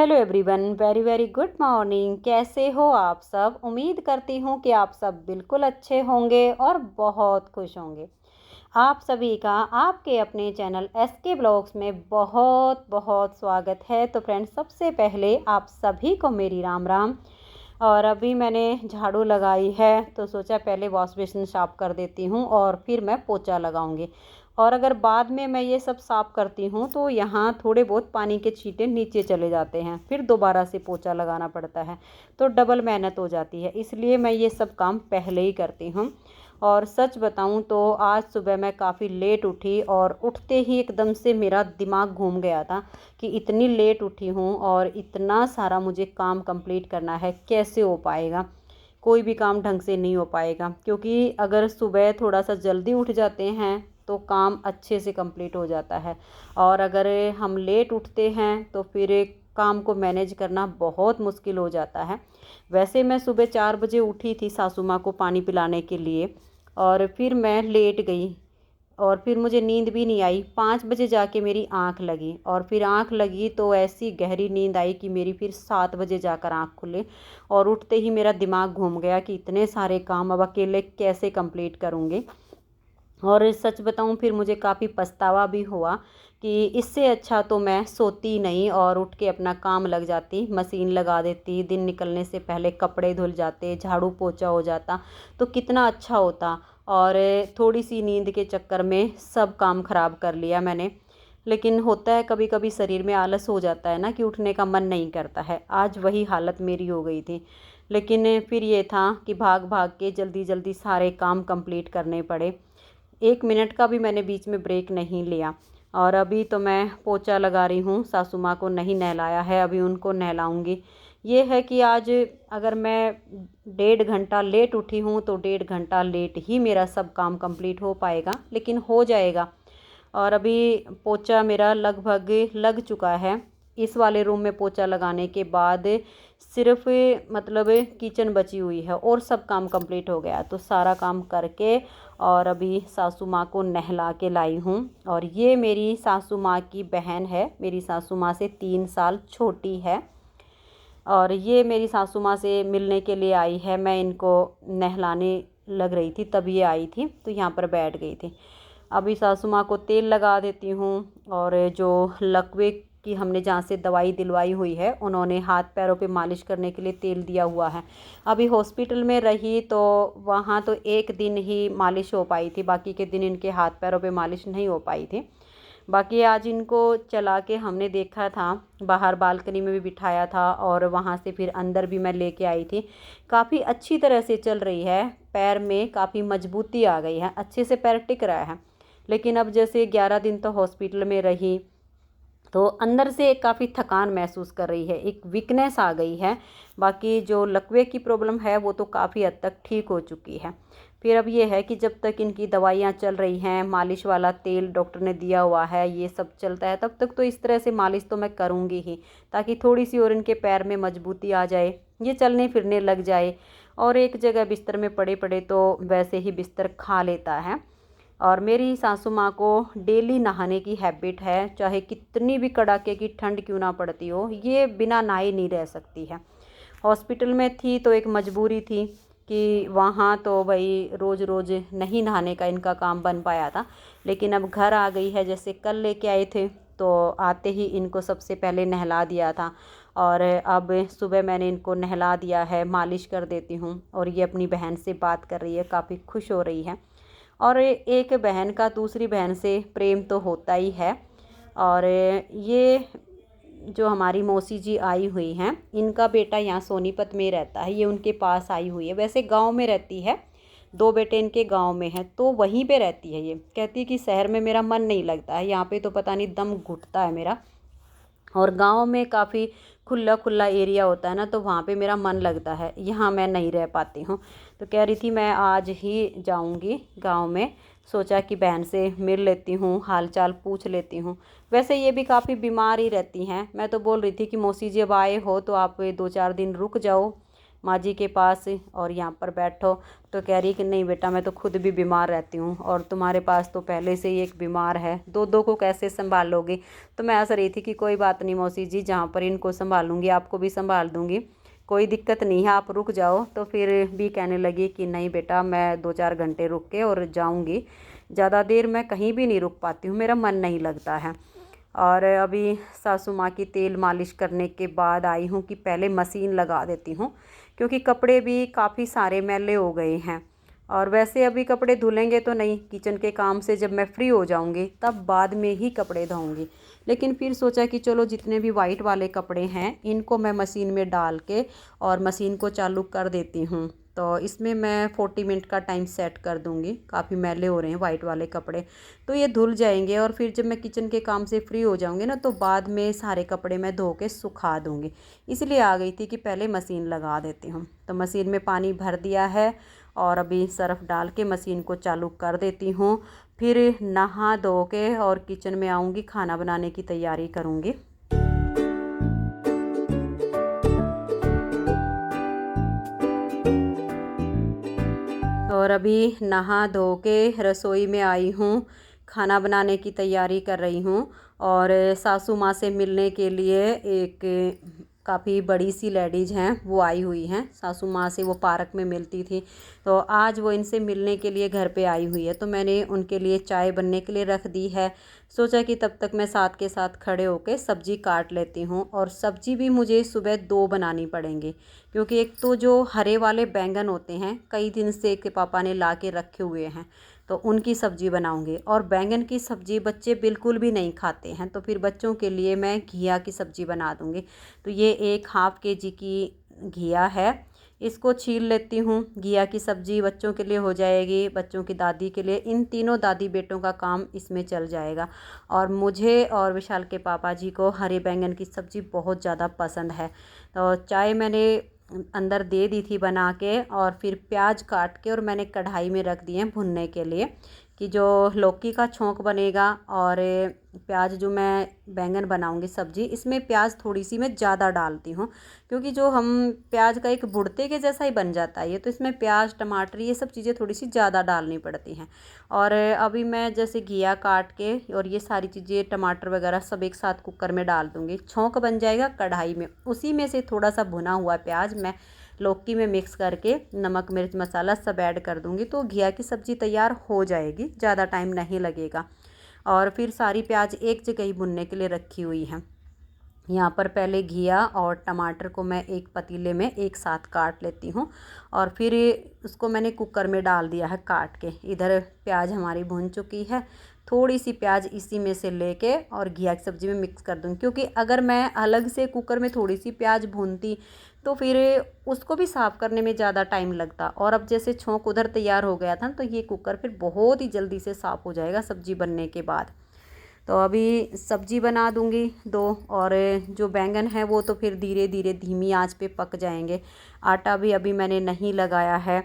Hello everyone, very very good morning. कैसे हो आप सब? उम्मीद करती हूँ कि आप सब बिल्कुल अच्छे होंगे और बहुत खुश होंगे। आप सभी का आपके अपने चैनल एसके ब्लॉग्स में बहुत बहुत स्वागत है। तो फ्रेंड्स, सबसे पहले आप सभी को मेरी राम राम। और अभी मैंने झाड़ू लगाई है तो सोचा पहले वॉश बेसिन साफ़ कर देती हूँ और फिर मैं पोछा लगाऊंगी। और अगर बाद में मैं ये सब साफ़ करती हूँ तो यहाँ थोड़े बहुत पानी के छींटे नीचे चले जाते हैं, फिर दोबारा से पोछा लगाना पड़ता है, तो डबल मेहनत हो जाती है। इसलिए मैं ये सब काम पहले ही करती हूँ। और सच बताऊँ तो आज सुबह मैं काफ़ी लेट उठी और उठते ही एकदम से मेरा दिमाग घूम गया था कि इतनी लेट उठी हूँ और इतना सारा मुझे काम कंप्लीट करना है, कैसे हो पाएगा? कोई भी काम ढंग से नहीं हो पाएगा, क्योंकि अगर सुबह थोड़ा सा जल्दी उठ जाते हैं तो काम अच्छे से कंप्लीट हो जाता है, और अगर हम लेट उठते हैं तो फिर काम को मैनेज करना बहुत मुश्किल हो जाता है। वैसे मैं सुबह 4 बजे उठी थी सासू माँ को पानी पिलाने के लिए, और फिर मैं लेट गई और फिर मुझे नींद भी नहीं आई। 5 बजे जाके मेरी आंख लगी, और फिर आंख लगी तो ऐसी गहरी नींद आई कि मेरी फिर 7 बजे जाकर आंख खुले। और उठते ही मेरा दिमाग घूम गया कि इतने सारे काम अब अकेले कैसे कंप्लीट करूँगी। और सच बताऊं, फिर मुझे काफ़ी पछतावा भी हुआ कि इससे अच्छा तो मैं सोती नहीं और उठ के अपना काम लग जाती, मशीन लगा देती, दिन निकलने से पहले कपड़े धुल जाते, झाड़ू पोछा हो जाता, तो कितना अच्छा होता। और थोड़ी सी नींद के चक्कर में सब काम खराब कर लिया मैंने। लेकिन होता है कभी कभी शरीर में आलस हो जाता है ना, कि उठने का मन नहीं करता है। आज वही हालत मेरी हो गई थी। लेकिन फिर ये था कि भाग भाग के जल्दी जल्दी सारे काम कंप्लीट करने पड़े। 1 मिनट का भी मैंने बीच में ब्रेक नहीं लिया। और अभी तो मैं पोछा लगा रही हूँ। सासू माँ को नहीं नहलाया है, अभी उनको नहलाऊंगी। ये है कि आज अगर मैं 1.5 घंटा लेट उठी हूँ तो 1.5 घंटा लेट ही मेरा सब काम कंप्लीट हो पाएगा, लेकिन हो जाएगा। और अभी पोछा मेरा लगभग लग चुका है। इस वाले रूम में पोछा लगाने के बाद सिर्फ मतलब किचन बची हुई है और सब काम कंप्लीट हो गया। तो सारा काम करके और अभी सासू माँ को नहला के लाई हूँ। और ये मेरी सासू माँ की बहन है, मेरी सासू माँ से 3 साल छोटी है। और ये मेरी सासू माँ से मिलने के लिए आई है। मैं इनको नहलाने लग रही थी तब ये आई थी, तो यहाँ पर बैठ गई थी। अभी सासू माँ को तेल लगा देती हूँ। और जो लकवे की हमने जहाँ से दवाई दिलवाई हुई है, उन्होंने हाथ पैरों पे मालिश करने के लिए तेल दिया हुआ है। अभी हॉस्पिटल में रही तो वहाँ तो एक दिन ही मालिश हो पाई थी, बाकी के दिन इनके हाथ पैरों पे मालिश नहीं हो पाई थी। बाकी आज इनको चला के हमने देखा था, बाहर बालकनी में भी बिठाया था और वहाँ से फिर अंदर भी मैं लेके आई थी। काफ़ी अच्छी तरह से चल रही है, पैर में काफ़ी मजबूती आ गई है, अच्छे से पैर टिक रहा है। लेकिन अब जैसे 11 दिन तो हॉस्पिटल में रही तो अंदर से काफ़ी थकान महसूस कर रही है, एक वीकनेस आ गई है। बाकी जो लकवे की प्रॉब्लम है वो तो काफ़ी हद तक ठीक हो चुकी है। फिर अब ये है कि जब तक इनकी दवाइयाँ चल रही हैं, मालिश वाला तेल डॉक्टर ने दिया हुआ है, ये सब चलता है, तब तक तो इस तरह से मालिश तो मैं करूँगी ही, ताकि थोड़ी सी और इनके पैर में मजबूती आ जाए, ये चलने फिरने लग जाए। और एक जगह बिस्तर में पड़े पड़े तो वैसे ही बिस्तर खा लेता है। और मेरी सासू माँ को डेली नहाने की हैबिट है, चाहे कितनी भी कड़ाके की ठंड क्यों ना पड़ती हो, ये बिना नहाए नहीं रह सकती है। हॉस्पिटल में थी तो एक मजबूरी थी कि वहाँ तो भाई रोज़ रोज़ नहीं नहाने का इनका काम बन पाया था। लेकिन अब घर आ गई है, जैसे कल लेके आए थे तो आते ही इनको सबसे पहले नहला दिया था। और अब सुबह मैंने इनको नहला दिया है, मालिश कर देती हूँ। और ये अपनी बहन से बात कर रही है, काफ़ी खुश हो रही है। और एक बहन का दूसरी बहन से प्रेम तो होता ही है। और ये जो हमारी मौसी जी आई हुई हैं, इनका बेटा यहाँ सोनीपत में रहता है, ये उनके पास आई हुई है। वैसे गांव में रहती है, 2 बेटे इनके गांव में हैं, तो वहीं पे रहती है। ये कहती है कि शहर में मेरा मन नहीं लगता है, यहाँ पे तो पता नहीं दम घुटता है मेरा। और गांव में काफ़ी खुला खुला एरिया होता है ना, तो वहाँ पे मेरा मन लगता है, यहाँ मैं नहीं रह पाती हूँ। तो कह रही थी मैं आज ही जाऊँगी गांव में, सोचा कि बहन से मिल लेती हूँ, हाल चाल पूछ लेती हूँ। वैसे ये भी काफ़ी बीमार ही रहती हैं। मैं तो बोल रही थी कि मौसी जी अब आए हो तो आप 2-4 दिन रुक जाओ, माँ जी के पास और यहाँ पर बैठो। तो कह रही कि नहीं बेटा, मैं तो खुद भी बीमार रहती हूँ और तुम्हारे पास तो पहले से ही एक बीमार है, दो दो को कैसे संभालोगी। तो मैं हंस रही थी कि कोई बात नहीं मौसी जी, जहाँ पर इनको संभालूंगी आपको भी संभाल दूंगी, कोई दिक्कत नहीं है, आप रुक जाओ। तो फिर भी कहने लगी कि नहीं बेटा, मैं 2-4 घंटे रुक के और जाऊंगी, ज़्यादा देर मैं कहीं भी नहीं रुक पाती हूँ, मेरा मन नहीं लगता है। और अभी सासू माँ की तेल मालिश करने के बाद आई हूँ कि पहले मशीन लगा देती हूँ, क्योंकि कपड़े भी काफ़ी सारे मैले हो गए हैं। और वैसे अभी कपड़े धुलेंगे तो नहीं, किचन के काम से जब मैं फ्री हो जाऊँगी तब बाद में ही कपड़े धोऊँगी। लेकिन फिर सोचा कि चलो जितने भी वाइट वाले कपड़े हैं इनको मैं मशीन में डाल के और मशीन को चालू कर देती हूँ। तो इसमें मैं 40 मिनट का टाइम सेट कर दूँगी, काफ़ी मैले हो रहे हैं वाइट वाले कपड़े, तो ये धुल जाएंगे। और फिर जब मैं किचन के काम से फ्री हो जाऊँगी ना, तो बाद में सारे कपड़े मैं धो के सुखा दूँगी। इसलिए आ गई थी कि पहले मशीन लगा देती हूँ। तो मशीन में पानी भर दिया है और अभी सर्फ़ डाल के मशीन को चालू कर देती हूँ। फिर नहा धो के और किचन में आऊँगी, खाना बनाने की तैयारी करूँगी। और अभी नहा धो के रसोई में आई हूँ, खाना बनाने की तैयारी कर रही हूँ। और सासू माँ से मिलने के लिए एक काफ़ी बड़ी सी लेडीज़ हैं वो आई हुई हैं। सासू माँ से वो पार्क में मिलती थी, तो आज वो इनसे मिलने के लिए घर पे आई हुई है। तो मैंने उनके लिए चाय बनने के लिए रख दी है। सोचा कि तब तक मैं साथ के साथ खड़े होकर सब्ज़ी काट लेती हूँ। और सब्ज़ी भी मुझे सुबह 2 बनानी पड़ेंगी, क्योंकि एक तो जो हरे वाले बैंगन होते हैं कई दिन से के पापा ने ला के रखे हुए हैं, तो उनकी सब्ज़ी बनाऊंगी। और बैंगन की सब्ज़ी बच्चे बिल्कुल भी नहीं खाते हैं, तो फिर बच्चों के लिए मैं घिया की सब्ज़ी बना दूंगी। तो ये एक हाफ़ kg की घिया है, इसको छील लेती हूँ। घिया की सब्ज़ी बच्चों के लिए हो जाएगी, बच्चों की दादी के लिए, इन तीनों दादी बेटों का काम इसमें चल जाएगा। और मुझे और विशाल के पापा जी को हरे बैंगन की सब्ज़ी बहुत ज़्यादा पसंद है। तो चाय मैंने अंदर दे दी थी बना के, और फिर प्याज काट के और मैंने कढ़ाई में रख दिए भुनने के लिए, कि जो लौकी का छोंक बनेगा और प्याज जो मैं बैंगन बनाऊंगी सब्ज़ी, इसमें प्याज थोड़ी सी मैं ज़्यादा डालती हूँ, क्योंकि जो हम प्याज का एक भुर्ते के जैसा ही बन जाता है ये, तो इसमें प्याज टमाटर ये सब चीज़ें थोड़ी सी ज़्यादा डालनी पड़ती हैं। और अभी मैं जैसे घिया काट के और ये सारी चीज़ें टमाटर वगैरह सब एक साथ कुकर में डाल दूँगी, छोंक बन जाएगा कढ़ाई में, उसी में से थोड़ा सा भुना हुआ प्याज मैं लौकी में मिक्स करके नमक मिर्च मसाला सब ऐड कर दूँगी, तो घिया की सब्ज़ी तैयार हो जाएगी, ज़्यादा टाइम नहीं लगेगा। और फिर सारी प्याज एक जगह ही भुनने के लिए रखी हुई हैं। यहाँ पर पहले घिया और टमाटर को मैं एक पतीले में एक साथ काट लेती हूँ, और फिर उसको मैंने कुकर में डाल दिया है काट के। इधर प्याज हमारी भुन चुकी है, थोड़ी सी प्याज इसी में से लेके और घिया की सब्ज़ी में मिक्स कर दूँगी, क्योंकि अगर मैं अलग से कुकर में थोड़ी सी प्याज भूनती तो फिर उसको भी साफ़ करने में ज़्यादा टाइम लगता। और अब जैसे छोंक उधर तैयार हो गया था, तो ये कुकर फिर बहुत ही जल्दी से साफ़ हो जाएगा सब्ज़ी बनने के बाद। तो अभी सब्ज़ी बना दूंगी 2, और जो बैंगन है वो तो फिर धीरे धीरे धीमी आंच पे पक जाएंगे। आटा भी अभी मैंने नहीं लगाया है,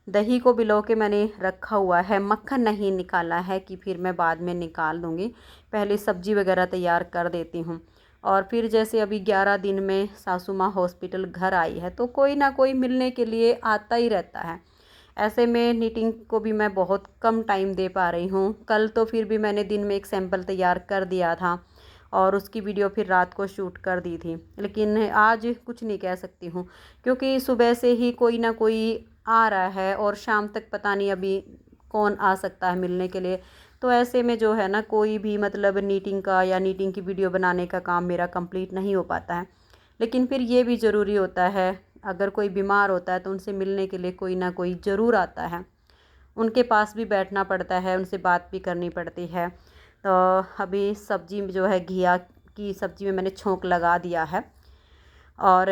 दही को भिगो के मैंने रखा हुआ है, मक्खन नहीं निकाला है कि फिर मैं बाद में निकाल दूंगी, पहले सब्ज़ी वगैरह तैयार कर देती हूँ। और फिर जैसे अभी 11 दिन में सासू माँ हॉस्पिटल घर आई है, तो कोई ना कोई मिलने के लिए आता ही रहता है। ऐसे में नीटिंग को भी मैं बहुत कम टाइम दे पा रही हूँ। कल तो फिर भी मैंने दिन में एक सैंपल तैयार कर दिया था और उसकी वीडियो फिर रात को शूट कर दी थी, लेकिन आज कुछ नहीं कह सकती हूँ, क्योंकि सुबह से ही कोई ना कोई आ रहा है और शाम तक पता नहीं अभी कौन आ सकता है मिलने के लिए। तो ऐसे में जो है ना, कोई भी मतलब नीटिंग का या नीटिंग की वीडियो बनाने का काम मेरा कंप्लीट नहीं हो पाता है। लेकिन फिर ये भी ज़रूरी होता है, अगर कोई बीमार होता है तो उनसे मिलने के लिए कोई ना कोई ज़रूर आता है, उनके पास भी बैठना पड़ता है, उनसे बात भी करनी पड़ती है। तो अभी सब्ज़ी जो है घिया की सब्ज़ी में मैंने छोंक लगा दिया है, और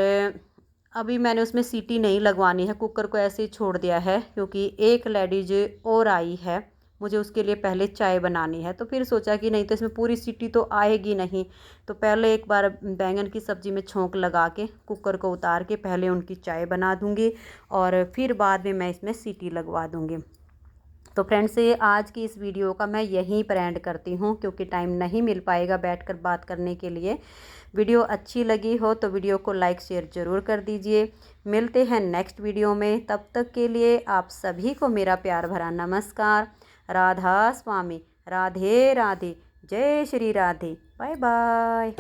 अभी मैंने उसमें सीटी नहीं लगवानी है, कुकर को ऐसे ही छोड़ दिया है, क्योंकि एक लेडीज और आई है, मुझे उसके लिए पहले चाय बनानी है। तो फिर सोचा कि नहीं तो इसमें पूरी सीटी तो आएगी नहीं, तो पहले एक बार बैंगन की सब्ज़ी में छोंक लगा के कुकर को उतार के पहले उनकी चाय बना दूंगी, और फिर बाद में मैं इसमें सीटी लगवा दूंगी। तो फ्रेंड्स आज की इस वीडियो का मैं यहीं पर एंड करती हूँ, क्योंकि टाइम नहीं मिल पाएगा बैठकर बात करने के लिए। वीडियो अच्छी लगी हो तो वीडियो को लाइक शेयर ज़रूर कर दीजिए। मिलते हैं नेक्स्ट वीडियो में, तब तक के लिए आप सभी को मेरा प्यार भरा नमस्कार। राधा स्वामी, राधे राधे, जय श्री राधे, बाय बाय।